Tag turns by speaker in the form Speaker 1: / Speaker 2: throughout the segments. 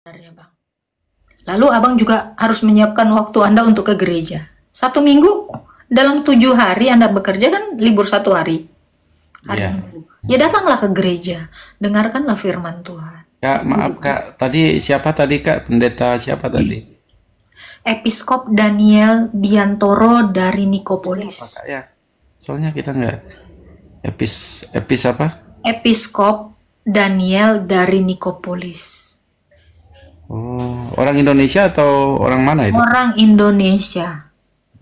Speaker 1: Ya, Bang. Lalu Abang juga harus menyiapkan waktu Anda untuk ke gereja. 1 minggu, dalam 7 hari Anda bekerja kan libur 1 hari. Hari
Speaker 2: Ya,
Speaker 1: Minggu. Ya datanglah ke gereja. Dengarkanlah firman Tuhan.
Speaker 2: Kak, maaf Kak. Tadi siapa tadi Kak? Pendeta siapa tadi?
Speaker 1: Episkop Daniel Biantoro dari
Speaker 2: Siapa
Speaker 1: Nikopolis.
Speaker 2: Kak ya? Soalnya kita nggak epis apa?
Speaker 1: Episkop Daniel dari Nikopolis.
Speaker 2: Oh, orang Indonesia atau orang mana itu?
Speaker 1: Orang Indonesia.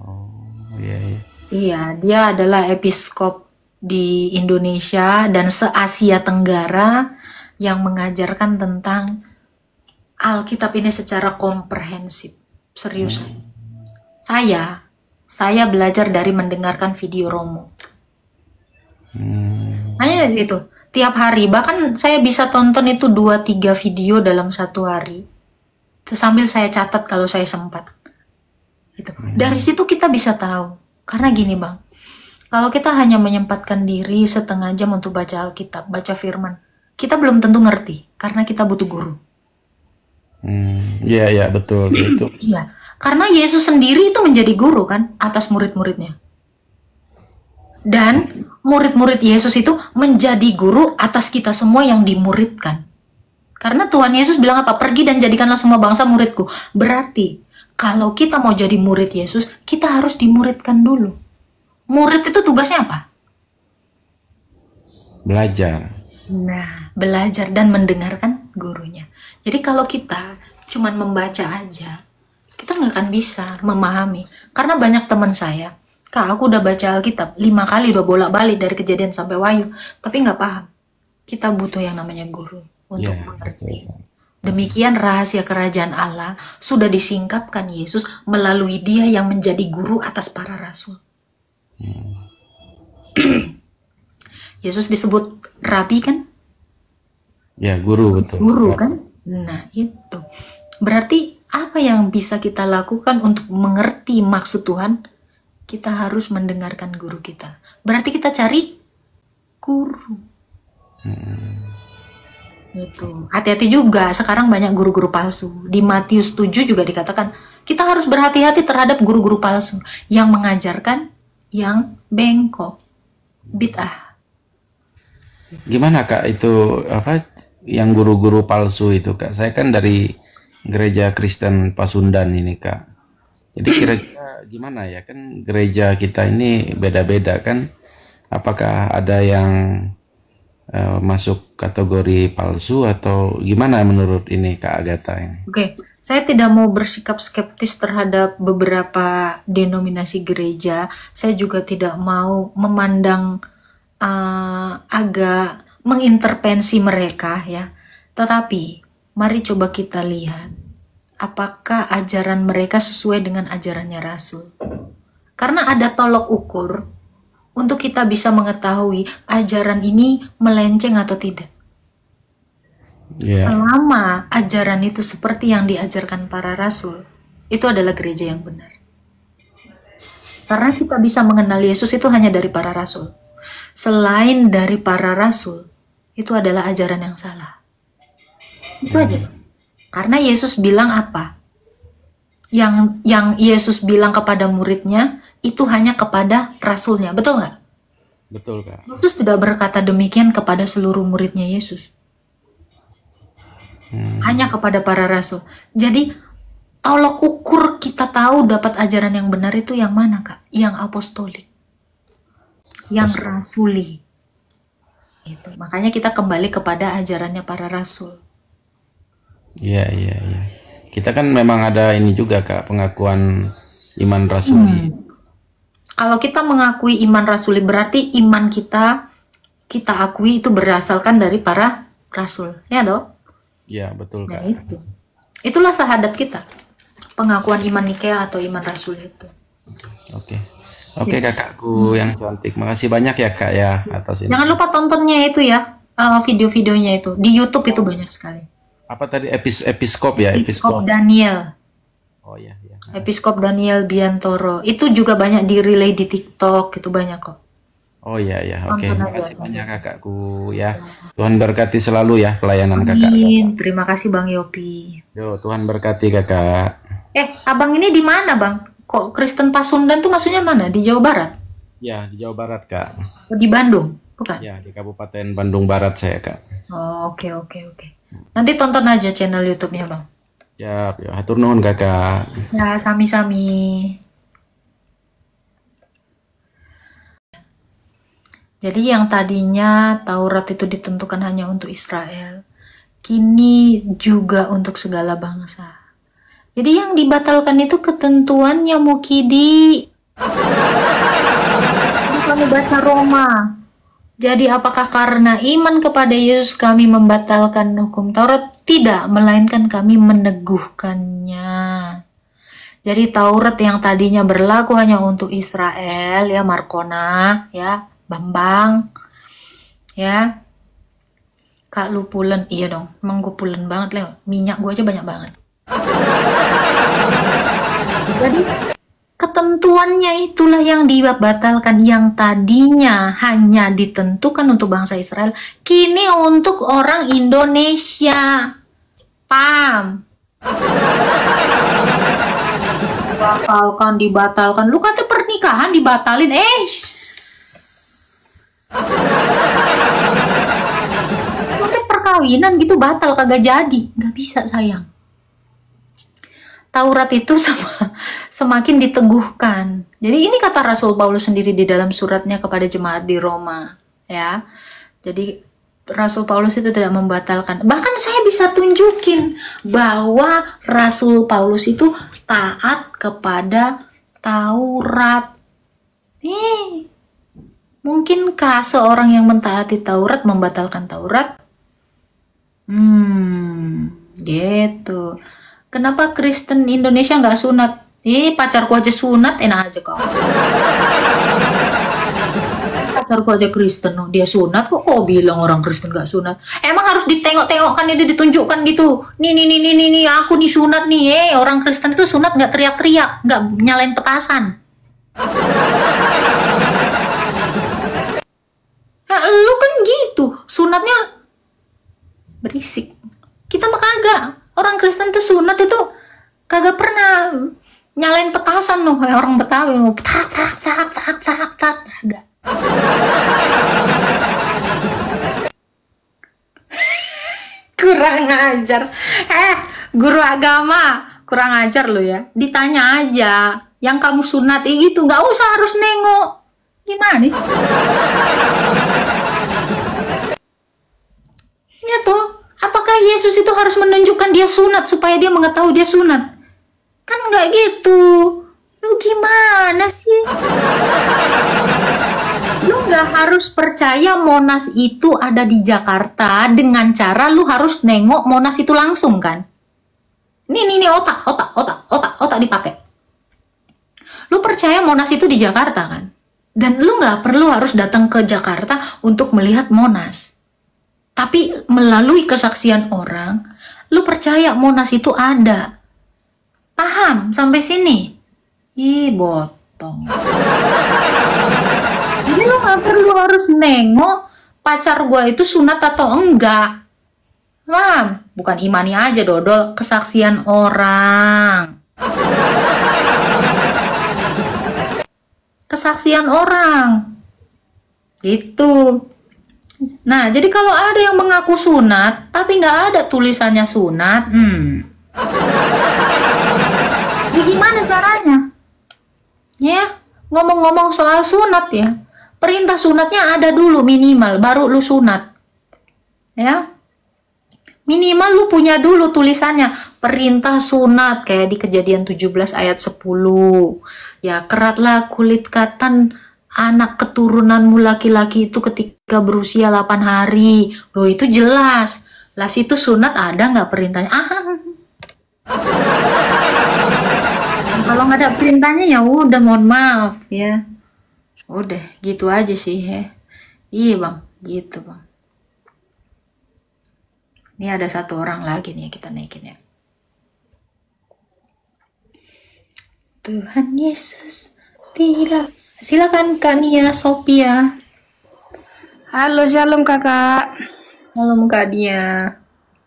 Speaker 2: Oh, iya iya.
Speaker 1: Iya, dia adalah episkop di Indonesia dan se-Asia Tenggara yang mengajarkan tentang Alkitab ini secara komprehensif. Serius. Saya belajar dari mendengarkan video Romo. Hanya itu. Tiap hari, bahkan saya bisa tonton itu 2-3 video dalam 1 hari. Sambil saya catat kalau saya sempat. Gitu. Dari situ kita bisa tahu. Karena gini Bang, kalau kita hanya menyempatkan diri setengah jam untuk baca Alkitab, baca firman, kita belum tentu ngerti, karena kita butuh guru.
Speaker 2: Iya iya betul itu.
Speaker 1: Iya, karena Yesus sendiri itu menjadi guru kan, atas murid-muridnya. Dan murid-murid Yesus itu menjadi guru atas kita semua yang dimuridkan. Karena Tuhan Yesus bilang apa? Pergi dan jadikanlah semua bangsa muridku. Berarti, kalau kita mau jadi murid Yesus, kita harus dimuridkan dulu. Murid itu tugasnya apa?
Speaker 2: Belajar.
Speaker 1: Nah, belajar dan mendengarkan gurunya. Jadi kalau kita cuman membaca aja, kita nggak akan bisa memahami. Karena banyak teman saya, Kak, aku udah baca Alkitab 5 kali, udah bolak-balik dari Kejadian sampai Wahyu, tapi nggak paham. Kita butuh yang namanya guru untuk
Speaker 2: Iya
Speaker 1: mengerti.
Speaker 2: betul.
Speaker 1: Demikian rahasia kerajaan Allah sudah disingkapkan Yesus melalui Dia yang menjadi guru atas para rasul. Yesus disebut rabi kan?
Speaker 2: Ya guru betul.
Speaker 1: Guru
Speaker 2: Ya.
Speaker 1: kan? Nah, itu. Berarti apa yang bisa kita lakukan untuk mengerti maksud Tuhan? Kita harus mendengarkan guru kita. Berarti kita cari guru. Itu. Hati-hati juga, sekarang banyak guru-guru palsu. Di Matius 7 juga dikatakan, kita harus berhati-hati terhadap guru-guru palsu yang mengajarkan yang bengkok. Bid'ah.
Speaker 2: Gimana Kak itu apa yang guru-guru palsu itu Kak? Saya kan dari gereja Kristen Pasundan ini Kak. Jadi kira-kira gimana ya kan gereja kita ini beda-beda kan? Apakah ada yang masuk kategori palsu atau gimana menurut ini Kak Agatha ini?
Speaker 1: Oke, saya tidak mau bersikap skeptis terhadap beberapa denominasi gereja. Saya juga tidak mau memandang agak mengintervensi mereka ya. Tetapi mari coba kita lihat apakah ajaran mereka sesuai dengan ajarannya Rasul. Karena ada tolok ukur untuk kita bisa mengetahui ajaran ini melenceng atau tidak.
Speaker 2: Ya,
Speaker 1: Selama ajaran itu seperti yang diajarkan para rasul, itu adalah gereja yang benar. Karena kita bisa mengenal Yesus itu hanya dari para rasul. Selain dari para rasul, itu adalah ajaran yang salah. Itu aja. Karena Yesus bilang apa? Yang Yesus bilang kepada muridnya, itu hanya kepada rasulnya. Betul nggak?
Speaker 2: betul Kak.
Speaker 1: Yesus tidak berkata demikian kepada seluruh muridnya Yesus. Hanya kepada para rasul. Jadi tolok ukur kita tahu dapat ajaran yang benar itu yang mana Kak? Yang apostolik, yang rasuli. Itu. Makanya kita kembali kepada ajarannya para rasul.
Speaker 2: Iya, iya, iya. Kita kan memang ada ini juga Kak, pengakuan iman rasuli.
Speaker 1: Kalau kita mengakui iman rasuli berarti iman kita akui itu berasalkan dari para rasul. Ya toh?
Speaker 2: Iya, betul
Speaker 1: Nah
Speaker 2: Kak.
Speaker 1: itu. Itulah syahadat kita. Pengakuan iman Nikea atau iman rasul itu.
Speaker 2: Oke. Oke kakakku yang cantik. Makasih banyak ya Kak ya atas ini.
Speaker 1: Jangan lupa tontonnya itu ya, video-videonya itu. Di YouTube itu banyak sekali.
Speaker 2: Apa tadi episkop ya,
Speaker 1: Episkop
Speaker 2: episkop.
Speaker 1: Daniel.
Speaker 2: Oh iya, iya.
Speaker 1: Episkop Daniel Biantoro. Itu juga banyak di relay di TikTok, itu banyak kok.
Speaker 2: Oh iya ya, oke.
Speaker 1: Tonton aja
Speaker 2: Makasih banyak
Speaker 1: channel.
Speaker 2: kakakku ya. Tuhan berkati selalu ya pelayanan kakak.
Speaker 1: Amin. Terima kasih Bang Yopi.
Speaker 2: Yo, Tuhan berkati kakak.
Speaker 1: Abang ini di mana, Bang? Kok Kristen Pasundan tuh maksudnya mana? Di Jawa Barat?
Speaker 2: Ya, di Jawa Barat kak.
Speaker 1: Oh, di Bandung? Bukan?
Speaker 2: Ya, di Kabupaten Bandung Barat saya kak.
Speaker 1: Oh, oke, oke, oke. Nanti tonton aja channel YouTube-nya, Bang.
Speaker 2: Siap, ya, hatur nuhun kakak.
Speaker 1: Ya, sami-sami. Jadi yang tadinya Taurat itu ditentukan hanya untuk Israel, kini juga untuk segala bangsa. Jadi yang dibatalkan itu ketentuannya, Mukidi. Bukan baca Roma. Jadi apakah karena iman kepada Yesus kami membatalkan hukum Taurat? Tidak, melainkan kami meneguhkannya. Jadi Taurat yang tadinya berlaku hanya untuk Israel, ya Markona, ya Bambang, ya Kak lu pulen, iya dong, emang gue pulen banget Leo, minyak gue aja banyak banget. Jadi ketentuannya itulah yang dibatalkan, yang tadinya hanya ditentukan untuk bangsa Israel, kini untuk orang Indonesia. Paham? Dibatalkan. Lu kata pernikahan dibatalin, kata perkawinan gitu batal, kagak jadi. Nggak bisa sayang. Taurat itu semakin diteguhkan. Jadi ini kata Rasul Paulus sendiri di dalam suratnya kepada jemaat di Roma, ya. Jadi Rasul Paulus itu tidak membatalkan. Bahkan saya bisa tunjukin bahwa Rasul Paulus itu taat kepada Taurat. Mungkinkah seorang yang mentaati Taurat membatalkan Taurat? Gitu. Kenapa Kristen Indonesia nggak sunat? Pacarku aja sunat, enak aja kok. Pacarku aja Kristen, dia sunat kok bilang orang Kristen nggak sunat? Emang harus ditengok-tengokkan itu, ditunjukkan gitu. Nih, aku nih sunat nih. Orang Kristen itu sunat nggak teriak-teriak, nggak nyalain petasan. Nah, lu kan gitu, sunatnya berisik. Kita mah kagak. Orang Kristen tuh sunat itu kagak pernah nyalain petasan loh, kayak orang Betawi mau tak kagak. Kurang ajar. Guru agama kurang ajar lo ya. Ditanya aja, yang kamu sunat gitu, nggak usah harus nengok. Gimana sih? Ya tuh. Apakah Yesus itu harus menunjukkan dia sunat supaya dia mengetahui dia sunat? Kan nggak gitu. Lu gimana sih? Lu nggak harus percaya Monas itu ada di Jakarta dengan cara lu harus nengok Monas itu langsung kan? Nih otak dipakai. Lu percaya Monas itu di Jakarta kan? Dan lu nggak perlu harus datang ke Jakarta untuk melihat Monas. Tapi melalui kesaksian orang, lu percaya Monas itu ada. Paham sampai sini? Botong. Jadi lu gak perlu harus nengok pacar gue itu sunat atau enggak. Paham? Bukan imani aja dodol, kesaksian orang. Kesaksian orang. Gitu. Nah, jadi kalau ada yang mengaku sunat, tapi nggak ada tulisannya sunat, ini gimana caranya? Ya, ngomong-ngomong soal sunat ya, perintah sunatnya ada dulu minimal, baru lu sunat. Ya, minimal lu punya dulu tulisannya, perintah sunat, kayak di Kejadian 17 ayat 10. Ya, keratlah kulit katan anak keturunanmu laki-laki itu ketika berusia 8 hari. Loh itu jelas. Lah situ sunat ada nggak perintahnya? Kalau nggak ada perintahnya ya udah mohon maaf ya. Udah gitu aja sih ya. Iya bang, gitu bang. Ini ada satu orang lagi nih kita naikin ya. Tuhan Yesus tidak. Silakan Kak Nia Sophia.
Speaker 3: Halo, shalom kakak.
Speaker 1: Halo Kak Dia.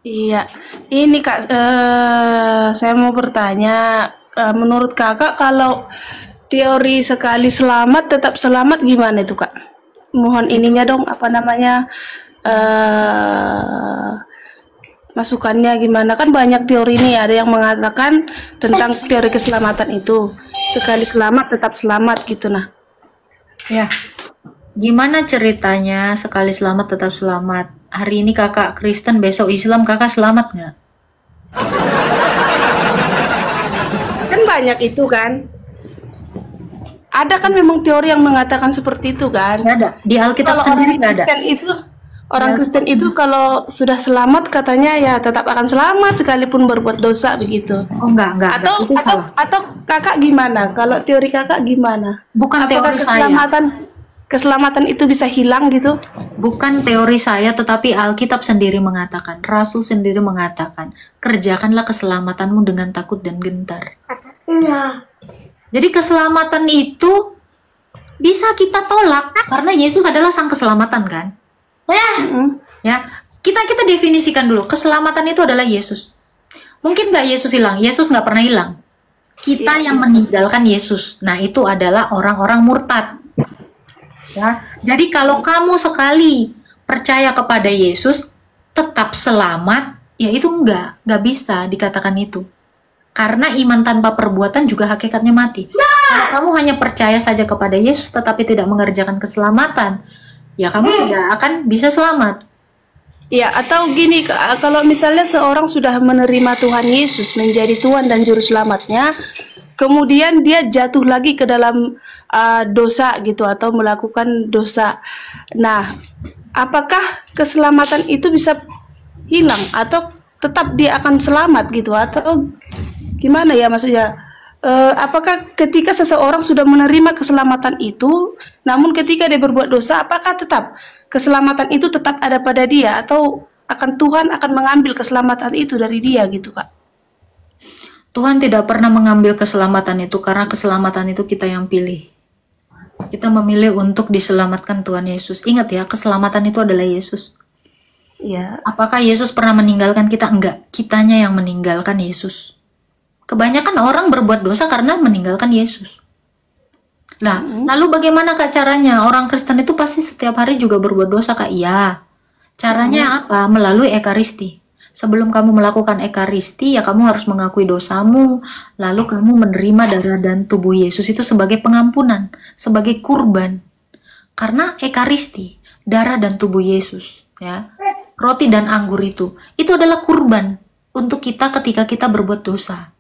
Speaker 3: Iya, ini kak, saya mau bertanya, menurut kakak kalau teori sekali selamat tetap selamat gimana itu kak? Mohon ininya dong, apa namanya, eh masukannya gimana? Kan banyak teori nih, ada yang mengatakan tentang teori keselamatan itu, sekali selamat tetap selamat gitu nah.
Speaker 1: Ya, gimana ceritanya sekali selamat tetap selamat? Hari ini kakak Kristen, besok Islam, kakak selamat nggak?
Speaker 3: Kan banyak itu kan. Ada kan memang teori yang mengatakan seperti itu kan.
Speaker 1: Nggak ada. Di Alkitab
Speaker 3: Kalau
Speaker 1: sendiri nggak ada.
Speaker 3: Orang Kristen itu kalau sudah selamat katanya ya tetap akan selamat sekalipun berbuat dosa begitu.
Speaker 1: Oh enggak. Itu salah.
Speaker 3: Atau kakak gimana? Kalau teori kakak gimana?
Speaker 1: Bukan
Speaker 3: Apakah
Speaker 1: teori saya.
Speaker 3: keselamatan itu bisa hilang gitu?
Speaker 1: Bukan teori saya, tetapi Alkitab sendiri mengatakan, Rasul sendiri mengatakan, kerjakanlah keselamatanmu dengan takut dan gentar. Jadi keselamatan itu bisa kita tolak karena Yesus adalah sang keselamatan kan? Ya, kita definisikan dulu. Keselamatan itu adalah Yesus. Mungkin nggak Yesus hilang? Yesus nggak pernah hilang. Kita yang meninggalkan Yesus. Nah, itu adalah orang-orang murtad. Ya, jadi kalau kamu sekali percaya kepada Yesus tetap selamat, ya itu nggak bisa dikatakan itu. Karena iman tanpa perbuatan juga hakikatnya mati. Kalau kamu hanya percaya saja kepada Yesus tetapi tidak mengerjakan keselamatan, ya kamu tidak akan bisa selamat.
Speaker 3: Ya, atau gini, kalau misalnya seorang sudah menerima Tuhan Yesus menjadi Tuhan dan Juru Selamatnya, kemudian dia jatuh lagi ke dalam dosa gitu atau melakukan dosa. Nah, apakah keselamatan itu bisa hilang atau tetap dia akan selamat gitu atau gimana ya maksudnya? Apakah ketika seseorang sudah menerima keselamatan itu, namun ketika dia berbuat dosa, apakah tetap keselamatan itu tetap ada pada dia atau Tuhan akan mengambil keselamatan itu dari dia gitu Kak?
Speaker 1: Tuhan tidak pernah mengambil keselamatan itu karena keselamatan itu kita yang pilih. Kita memilih untuk diselamatkan Tuhan Yesus. Ingat ya, keselamatan itu adalah Yesus.
Speaker 3: Iya.
Speaker 1: Apakah Yesus pernah meninggalkan kita? Enggak, kitanya yang meninggalkan Yesus. Kebanyakan orang berbuat dosa karena meninggalkan Yesus. Nah, lalu bagaimana Kak caranya? Orang Kristen itu pasti setiap hari juga berbuat dosa Kak? Iya. Caranya apa? Melalui Ekaristi. Sebelum kamu melakukan Ekaristi, ya kamu harus mengakui dosamu, lalu kamu menerima darah dan tubuh Yesus itu sebagai pengampunan, sebagai kurban. Karena Ekaristi, darah dan tubuh Yesus, ya, roti dan anggur itu adalah kurban untuk kita ketika kita berbuat dosa.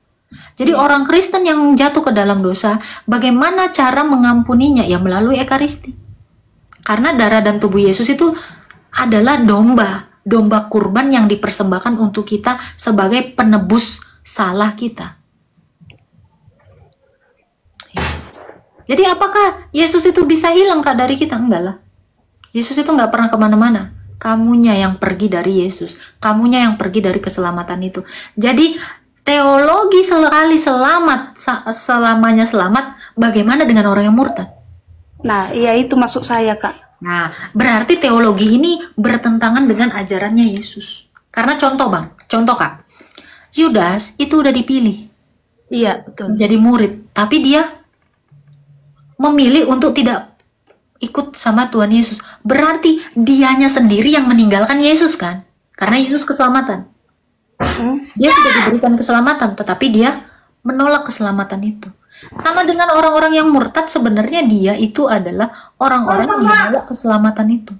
Speaker 1: Jadi orang Kristen yang jatuh ke dalam dosa, bagaimana cara mengampuninya? Ya melalui Ekaristi. Karena darah dan tubuh Yesus itu adalah domba kurban yang dipersembahkan untuk kita sebagai penebus salah kita. Jadi apakah Yesus itu bisa hilang Kak dari kita? Enggak lah. Yesus itu nggak pernah kemana-mana. Kamunya yang pergi dari Yesus. Kamunya yang pergi dari keselamatan itu. Jadi teologi sekali selamat, selamanya selamat, bagaimana dengan orang yang murtad?
Speaker 3: Nah, iya itu maksud saya Kak.
Speaker 1: Nah, berarti teologi ini bertentangan dengan ajarannya Yesus. Karena contoh Kak, Yudas itu udah dipilih.
Speaker 3: Iya, betul.
Speaker 1: Menjadi murid, tapi dia memilih untuk tidak ikut sama Tuhan Yesus. Berarti dianya sendiri yang meninggalkan Yesus kan? Karena Yesus keselamatan. Dia sudah diberikan keselamatan, tetapi dia menolak keselamatan itu. Sama dengan orang-orang yang murtad, sebenarnya dia itu adalah orang-orang yang menolak keselamatan itu.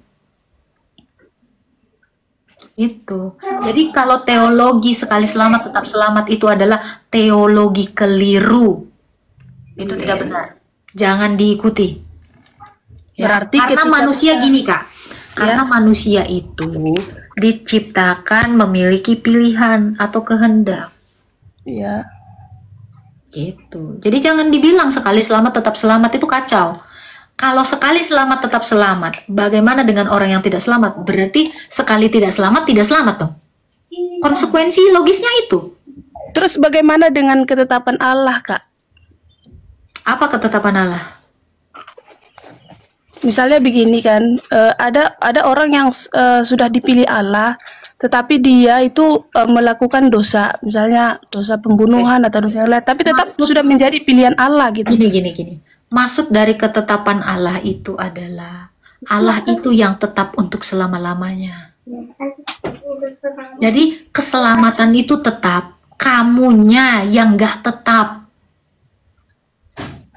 Speaker 1: Itu. Jadi kalau teologi sekali selamat tetap selamat itu adalah teologi keliru. Itu tidak benar. Jangan diikuti. Ya,
Speaker 3: Berarti
Speaker 1: karena manusia gini Kak. Karena manusia itu diciptakan memiliki pilihan atau kehendak.
Speaker 3: Iya.
Speaker 1: Gitu. Jadi jangan dibilang sekali selamat tetap selamat, itu kacau. Kalau sekali selamat tetap selamat, bagaimana dengan orang yang tidak selamat? Berarti sekali tidak selamat dong. Konsekuensi logisnya itu.
Speaker 3: Terus bagaimana dengan ketetapan Allah, Kak?
Speaker 1: Apa ketetapan Allah?
Speaker 3: misalnya begini kan, ada orang yang sudah dipilih Allah, tetapi dia itu melakukan dosa, misalnya dosa pembunuhan atau dosa yang lain, tapi tetap
Speaker 1: Maksud-
Speaker 3: sudah menjadi pilihan Allah gitu.
Speaker 1: Gini. Maksud dari ketetapan Allah itu adalah Allah itu yang tetap untuk selama-lamanya. Jadi keselamatan itu tetap, kamunya yang nggak tetap.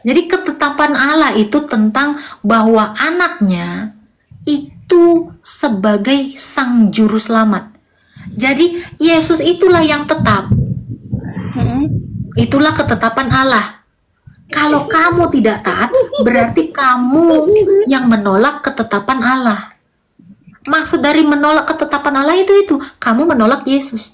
Speaker 1: Jadi ketetapan Allah itu tentang bahwa anaknya itu sebagai sang juru selamat. Jadi Yesus itulah yang tetap. Itulah ketetapan Allah. Kalau kamu tidak taat, berarti kamu yang menolak ketetapan Allah. Maksud dari menolak ketetapan Allah itu kamu menolak Yesus.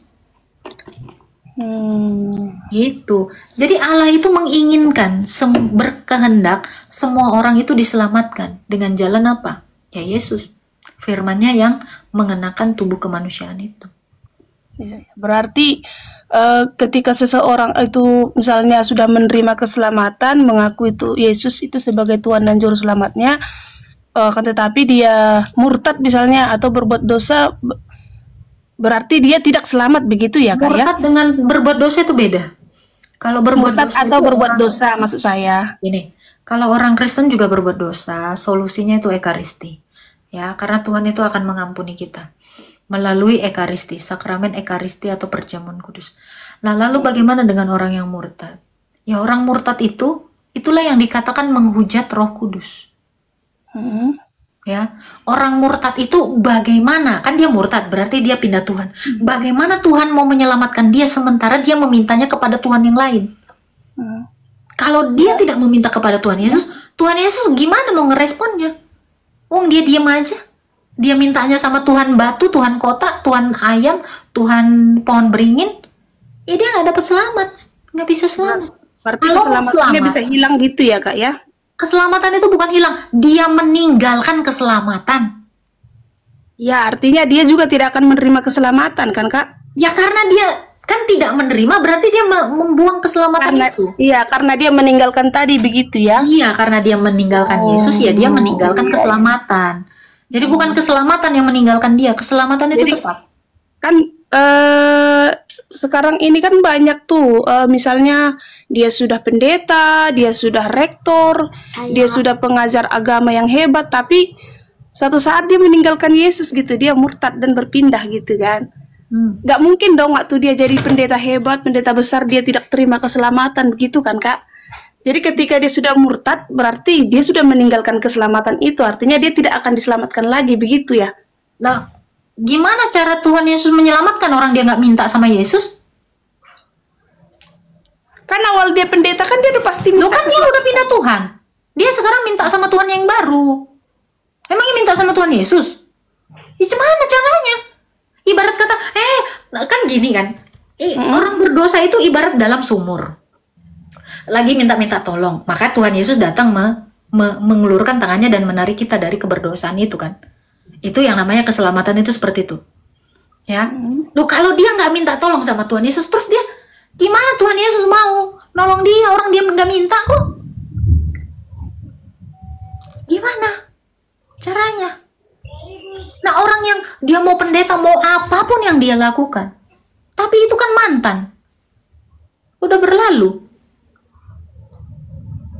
Speaker 1: Gitu. Jadi Allah itu menginginkan, berkehendak semua orang itu diselamatkan dengan jalan apa? Ya Yesus. Firman-Nya yang mengenakan tubuh kemanusiaan itu.
Speaker 3: Berarti ketika seseorang itu misalnya sudah menerima keselamatan, mengaku itu Yesus itu sebagai Tuhan dan Juru Selamatnya, tetapi dia murtad misalnya atau berbuat dosa, berarti dia tidak selamat begitu ya Kak ya?
Speaker 1: Murtad dengan berbuat dosa itu beda. Kalau berbuat
Speaker 3: Murtad
Speaker 1: dosa
Speaker 3: atau
Speaker 1: itu
Speaker 3: berbuat
Speaker 1: orang-
Speaker 3: dosa maksud saya.
Speaker 1: Gini, kalau orang Kristen juga berbuat dosa, solusinya itu ekaristi. Ya, karena Tuhan itu akan mengampuni kita melalui ekaristi, sakramen ekaristi atau perjamuan kudus. Nah, lalu bagaimana dengan orang yang murtad? Ya, orang murtad itulah yang dikatakan menghujat Roh Kudus. Ya, orang murtad itu bagaimana? Kan dia murtad, berarti dia pindah Tuhan. Bagaimana Tuhan mau menyelamatkan dia sementara dia memintanya kepada Tuhan yang lain? Kalau dia tidak meminta kepada Tuhan Yesus gimana mau ngeresponnya? Wong dia diam aja. Dia mintanya sama Tuhan batu, Tuhan kota, Tuhan ayam, Tuhan pohon beringin. Ya dia nggak dapat selamat, nggak bisa selamat.
Speaker 3: Berarti
Speaker 1: Kalau mau
Speaker 3: keselamatannya
Speaker 1: selamat,
Speaker 3: bisa hilang gitu ya Kak ya?
Speaker 1: keselamatan itu bukan hilang, dia meninggalkan keselamatan.
Speaker 3: Ya artinya dia juga tidak akan menerima keselamatan kan Kak?
Speaker 1: Ya karena dia kan tidak menerima, berarti dia membuang keselamatan itu.
Speaker 3: Iya, karena dia meninggalkan tadi begitu ya.
Speaker 1: Iya, karena dia meninggalkan Yesus, ya dia meninggalkan keselamatan. Jadi bukan keselamatan yang meninggalkan dia, keselamatan itu
Speaker 3: Jadi,
Speaker 1: tetap.
Speaker 3: Kan sekarang ini kan banyak tuh, misalnya dia sudah pendeta, dia sudah rektor, dia sudah pengajar agama yang hebat, tapi suatu saat dia meninggalkan Yesus gitu, dia murtad dan berpindah gitu kan. Gak mungkin dong waktu dia jadi pendeta hebat, pendeta besar, dia tidak terima keselamatan begitu kan Kak? Jadi ketika dia sudah murtad, berarti dia sudah meninggalkan keselamatan itu, artinya dia tidak akan diselamatkan lagi begitu ya.
Speaker 1: Lah, gimana cara Tuhan Yesus menyelamatkan orang dia nggak minta sama Yesus?
Speaker 3: Kan awal dia pendeta kan dia udah pasti
Speaker 1: Loh kan dia udah pindah Tuhan. Dia sekarang minta sama Tuhan yang baru. Emangnya minta sama Tuhan Yesus? Ya gimana caranya? Ibarat kata, kan gini kan. Orang berdosa itu ibarat dalam sumur. Lagi minta-minta tolong. Maka Tuhan Yesus datang mengulurkan tangannya dan menarik kita dari keberdosaan itu kan. Itu yang namanya keselamatan itu seperti itu. Ya. Loh kalau dia nggak minta tolong sama Tuhan Yesus, terus dia gimana Tuhan Yesus mau nolong dia? Orang dia nggak minta kok. Gimana caranya? Nah orang yang dia mau pendeta, mau apapun yang dia lakukan, tapi itu kan mantan, udah berlalu.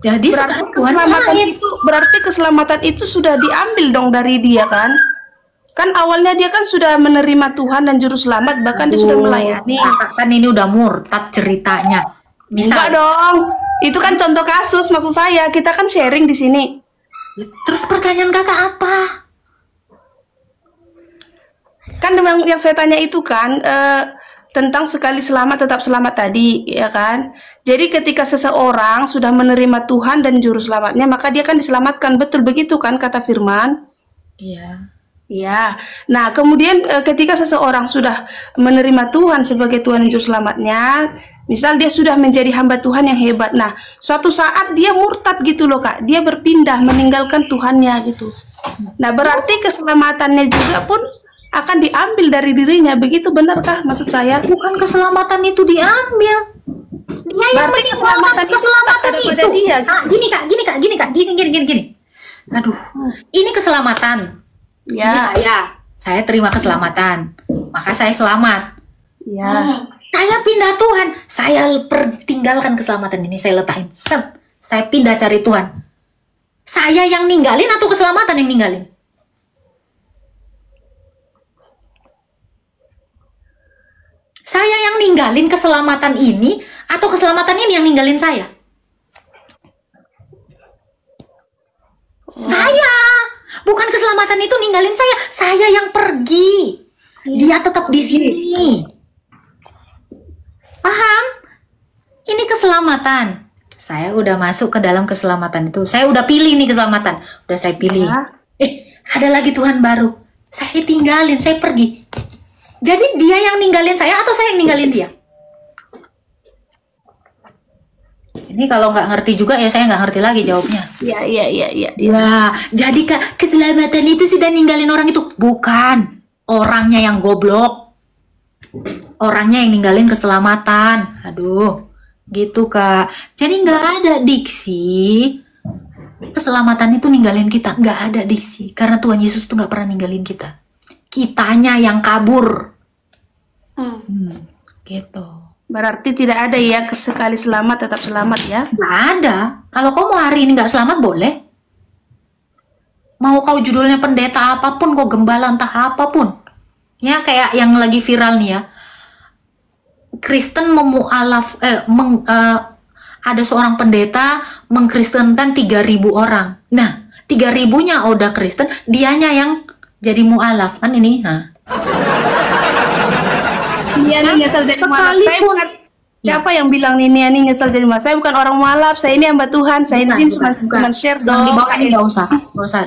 Speaker 1: Jadi
Speaker 3: berarti
Speaker 1: sekarang Tuhan
Speaker 3: keselamatan
Speaker 1: lain.
Speaker 3: itu berarti keselamatan itu sudah diambil dong dari dia kan? Kan awalnya dia kan sudah menerima Tuhan dan juru selamat, bahkan dia sudah melayani.
Speaker 1: Kakak kan ini udah murtad ceritanya.
Speaker 3: Enggak
Speaker 1: Misal,
Speaker 3: dong. Itu kan contoh kasus maksud saya. Kita kan sharing di sini.
Speaker 1: terus pertanyaan kakak apa?
Speaker 3: Kan memang yang saya tanya itu kan tentang sekali selamat tetap selamat tadi, ya kan? Jadi ketika seseorang sudah menerima Tuhan dan juru selamatnya, maka dia kan diselamatkan. Betul begitu kan kata firman?
Speaker 1: Iya.
Speaker 3: Ya, nah kemudian ketika seseorang sudah menerima Tuhan sebagai Tuhan dan Juru Selamatnya, misal dia sudah menjadi hamba Tuhan yang hebat, nah suatu saat dia murtad gitu loh Kak, dia berpindah meninggalkan Tuhannya gitu. Nah berarti keselamatannya juga pun akan diambil dari dirinya, begitu benarkah maksud saya?
Speaker 1: Bukan keselamatan itu diambil. Dia yang
Speaker 3: Berarti
Speaker 1: meninggalkan keselamatan
Speaker 3: keselamatan itu
Speaker 1: itu.
Speaker 3: tetap ada pada dia,
Speaker 1: Gini kak. Aduh, ini keselamatan. Ini
Speaker 3: Ya,
Speaker 1: saya terima keselamatan, maka saya selamat.
Speaker 3: ya.
Speaker 1: Saya pindah Tuhan, saya tinggalkan keselamatan ini, saya letakin. Set, saya pindah cari Tuhan. Saya yang ninggalin atau keselamatan yang ninggalin? Saya yang ninggalin keselamatan ini atau keselamatan ini yang ninggalin saya? Saya. Bukan keselamatan itu ninggalin saya. Saya yang pergi. Dia tetap di sini. Paham? Ini keselamatan. Saya udah masuk ke dalam keselamatan itu. Saya udah pilih nih keselamatan. Udah saya pilih. Ada lagi Tuhan baru. Saya tinggalin, saya pergi. Jadi dia yang ninggalin saya atau saya yang ninggalin dia? Ini kalau nggak ngerti juga ya saya nggak ngerti lagi jawabnya.
Speaker 3: Ya, ya.
Speaker 1: Ya, jadi Kak, keselamatan itu sudah ninggalin orang itu? Bukan. Orangnya yang goblok. Orangnya yang ninggalin keselamatan. Aduh, gitu Kak. Jadi nggak ada diksi. Keselamatan itu ninggalin kita. Nggak ada diksi. Karena Tuhan Yesus itu nggak pernah ninggalin kita. Kitanya yang kabur. Gitu.
Speaker 3: Berarti tidak ada ya sekali selamat tetap selamat ya?
Speaker 1: Nggak ada. Kalau kau mau hari ini nggak selamat boleh. Mau kau judulnya pendeta apapun, kau gembala entah apapun. Ya kayak yang lagi viral nih ya. Kristen ada seorang pendeta mengkristenkan 3.000 orang. Nah, 3.000-nya udah Kristen, dianya yang jadi mu'alaf kan ini. Nah.
Speaker 3: Nia nih nyesel jadi mualaf. Saya bukan siapa yang bilang nih Nia nih nyesel jadi mualaf. Saya bukan orang mualaf. Saya ini hamba Tuhan. Saya di sini cuma share dong.
Speaker 1: Yang di bawah ini nggak usah.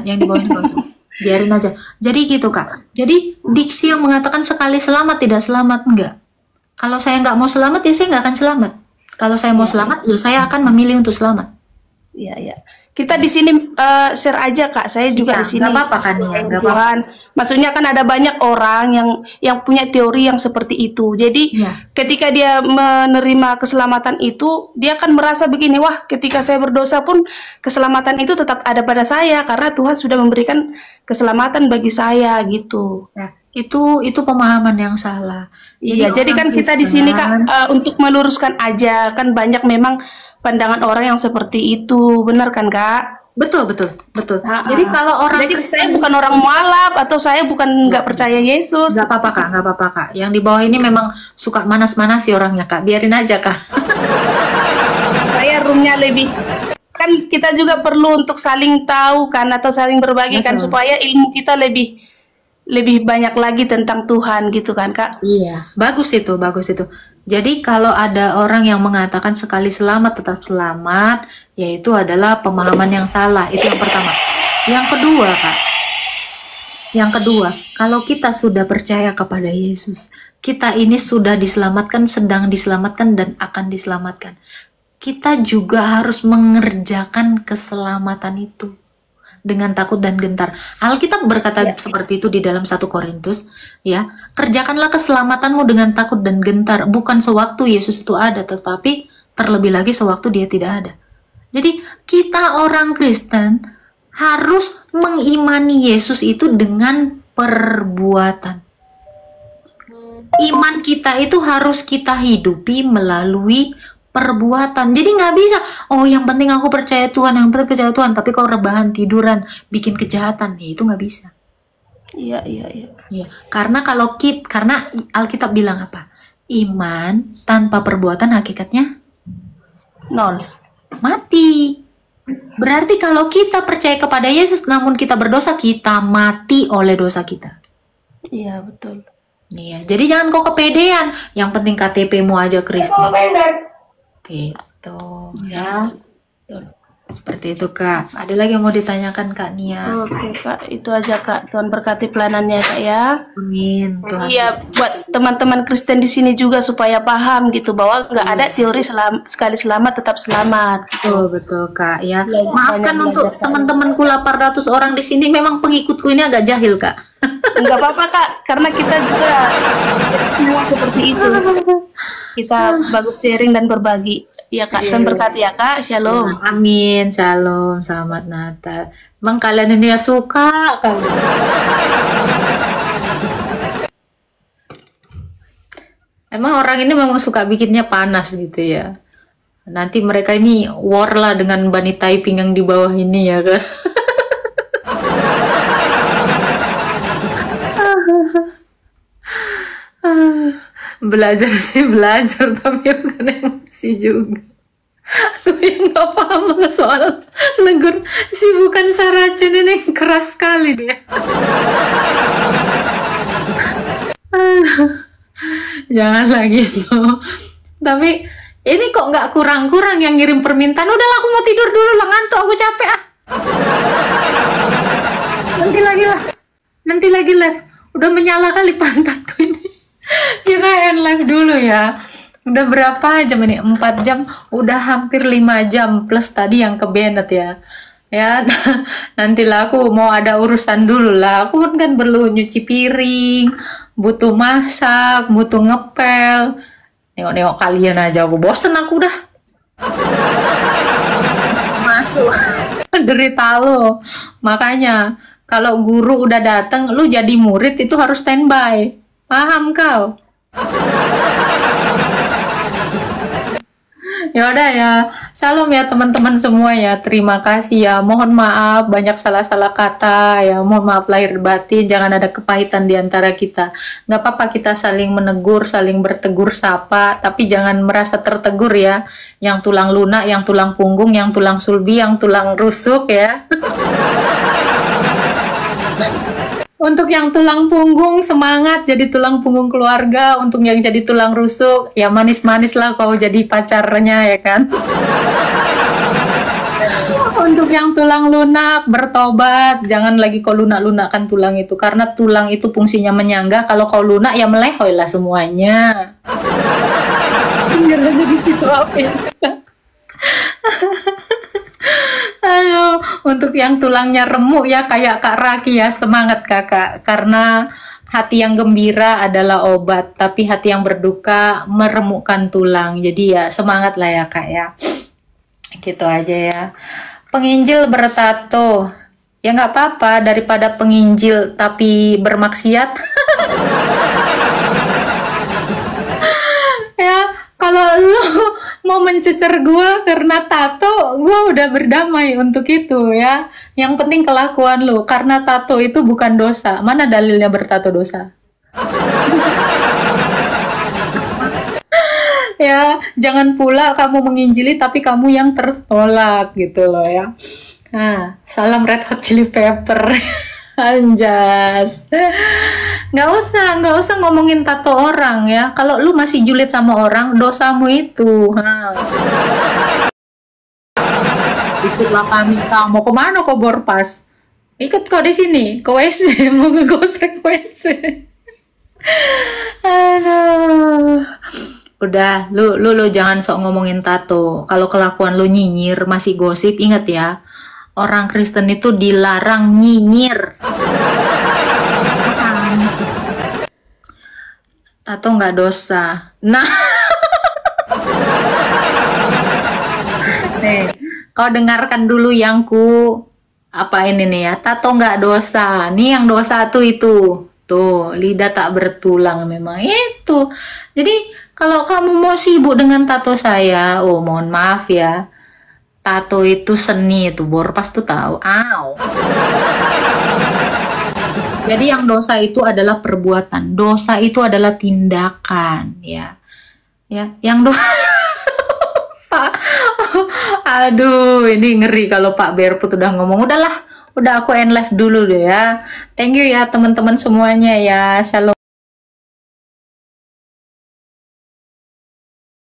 Speaker 1: Yang di bawah ini nggak usah. Biarin aja. Jadi gitu Kak. Jadi diksi yang mengatakan sekali selamat tidak selamat enggak. Kalau saya nggak mau selamat ya saya nggak akan selamat. Kalau saya mau selamat ya saya akan memilih untuk selamat.
Speaker 3: Iya. Kita di sini share aja Kak. Saya juga di sini.
Speaker 1: Nggak apa-apa kan ya. Nggak apa-apa.
Speaker 3: Maksudnya kan ada banyak orang yang punya teori yang seperti itu. Jadi ketika dia menerima keselamatan itu, dia akan merasa begini, wah ketika saya berdosa pun keselamatan itu tetap ada pada saya karena Tuhan sudah memberikan keselamatan bagi saya gitu.
Speaker 1: Ya, itu pemahaman yang salah.
Speaker 3: Iya, jadi kan kita di sini Kak untuk meluruskan aja, kan banyak memang pandangan orang yang seperti itu, benar kan Kak?
Speaker 1: Betul. Jadi kalau orang
Speaker 3: jadi
Speaker 1: Kristen,
Speaker 3: saya bukan orang mualaf atau saya bukan nggak percaya Yesus.
Speaker 1: nggak apa-apa Kak. Yang di bawah ini memang suka manas-manas sih orangnya Kak. Biarin aja Kak.
Speaker 3: Saya roomnya lebih kan kita juga perlu untuk saling tahu kan atau saling berbagi kan supaya ilmu kita lebih banyak lagi tentang Tuhan gitu kan Kak.
Speaker 1: Iya, bagus itu. Jadi kalau ada orang yang mengatakan sekali selamat tetap selamat, yaitu adalah pemahaman yang salah. Itu yang pertama. Yang kedua, Kak. Kalau kita sudah percaya kepada Yesus, kita ini sudah diselamatkan, sedang diselamatkan, dan akan diselamatkan. Kita juga harus mengerjakan keselamatan itu dengan takut dan gentar. Alkitab berkata seperti itu di dalam 1 Korintus, ya. Kerjakanlah keselamatanmu dengan takut dan gentar, bukan sewaktu Yesus itu ada, tetapi terlebih lagi sewaktu dia tidak ada. Jadi kita orang Kristen harus mengimani Yesus itu dengan perbuatan. Iman kita itu harus kita hidupi melalui perbuatan. Jadi nggak bisa, oh yang penting aku percaya Tuhan, tapi kau rebahan, tiduran, bikin kejahatan, ya itu nggak bisa.
Speaker 3: Iya.
Speaker 1: Karena karena Alkitab bilang apa? Iman tanpa perbuatan hakikatnya
Speaker 3: nol.
Speaker 1: Mati. Berarti kalau kita percaya kepada Yesus namun kita berdosa, kita mati oleh dosa kita.
Speaker 3: Iya, betul.
Speaker 1: Iya, jadi jangan kau kepedean. Yang penting KTP-mu aja Kristen. Gitu ya.
Speaker 3: Betul.
Speaker 1: Seperti itu Kak. Ada lagi yang mau ditanyakan Kak Nia?
Speaker 3: Oke Kak, itu aja Kak. Tuhan berkati pelanannya Kak ya.
Speaker 1: Amin. Tuhan.
Speaker 3: Iya, buat teman-teman Kristen di sini juga supaya paham gitu bahwa nggak ada teori sekali selamat tetap selamat.
Speaker 1: Betul Kak ya. Maafkan untuk teman-temanku 800 orang di sini, memang pengikutku ini agak jahil Kak.
Speaker 3: Enggak apa-apa Kak, karena kita juga semua seperti itu. Kita bagus sharing dan berbagi. Ya Kak, Tuhan berkati ya Kak. Shalom.
Speaker 1: Amin. Shalom. Selamat Natal. Emang kalian ini ya suka kali. Emang orang ini memang suka bikinnya panas gitu ya. Nanti mereka ini war lah dengan Bani Taiping yang di bawah ini ya kan. Belajar sih belajar, tapi bukan emosi juga. Aku yang gak paham soal negur si bukan Saracen ini, keras sekali dia. Janganlah gitu. Tapi ini kok nggak kurang-kurang yang ngirim permintaan. Udahlah aku mau tidur dulu lah, ngantuk aku, capek ah. Nanti lagi live. Udah menyala kali pantatku ini. Kita end live dulu ya. Udah berapa jam ini? 4 jam. Udah hampir 5 jam plus tadi yang ke Bennett ya. Ya, nantilah aku mau ada urusan dulu lah. Aku kan perlu nyuci piring, butuh masak, butuh ngepel. Nengok-nengok kalian aja, aku bosen aku udah. Masuk. Derita lo. Makanya, kalau guru udah datang, lu jadi murid itu harus standby. Paham kau? Ya udah ya, salam ya teman-teman semua ya. Terima kasih ya. Mohon maaf banyak salah-salah kata ya. Mohon maaf lahir batin. Jangan ada kepahitan di antara kita. Nggak apa-apa kita saling menegur, saling bertegur sapa. Tapi jangan merasa tertegur ya. Yang tulang lunak, yang tulang punggung, yang tulang sulbi, yang tulang rusuk ya. Untuk yang tulang punggung, semangat jadi tulang punggung keluarga. Untuk yang jadi tulang rusuk, ya manis-manis lah kau jadi pacarnya ya kan. Untuk yang tulang lunak, bertobat. Jangan lagi kau lunak-lunakkan tulang itu. Karena tulang itu fungsinya menyangga. Kalau kau lunak, ya melehoi lah semuanya. Tinggal aja di situ apa ya. Aduh, untuk yang tulangnya remuk ya kayak Kak Raki ya, semangat kakak. Karena hati yang gembira adalah obat, tapi hati yang berduka meremukkan tulang. Jadi ya semangat lah ya kak ya. Gitu aja ya. Penginjil bertato, ya nggak apa-apa daripada penginjil tapi bermaksiat. Ya, kalau lu mau mencecer gue karena tato, gue udah berdamai untuk itu ya. Yang penting kelakuan lu, karena tato itu bukan dosa. Mana dalilnya bertato dosa? Ya, jangan pula kamu menginjili tapi kamu yang tertolak gitu loh ya. Nah, salam Red Hot Chili Pepper. Anjas. Nggak usah ngomongin tato orang ya. Kalau lu masih julid sama orang, dosamu itu. Ikutlah kami. Kamu mau kemana kau borpas? Ikut kau di sini, ke WC, mau ngegosrek WC. Aduh. Udah, lu jangan sok ngomongin tato. Kalau kelakuan lu nyinyir, masih gosip, ingat ya. Orang Kristen itu dilarang nyinyir. Tato nggak dosa. Nah, nih, kau dengarkan dulu yang apa ini nih ya. Tato nggak dosa. Nih yang dosa tuh itu. Tuh, lidah tak bertulang memang itu. Jadi kalau kamu mau sibuk dengan tato saya, oh mohon maaf ya. Tato itu seni, itu borpas tuh tahu. Aw. Jadi yang dosa itu adalah perbuatan, dosa itu adalah tindakan, ya. Ya, yang dosa. Aduh, ini ngeri kalau Pak Barefoot udah ngomong. Udahlah, udah aku end live dulu deh ya. Thank you ya teman-teman semuanya ya. Shalom.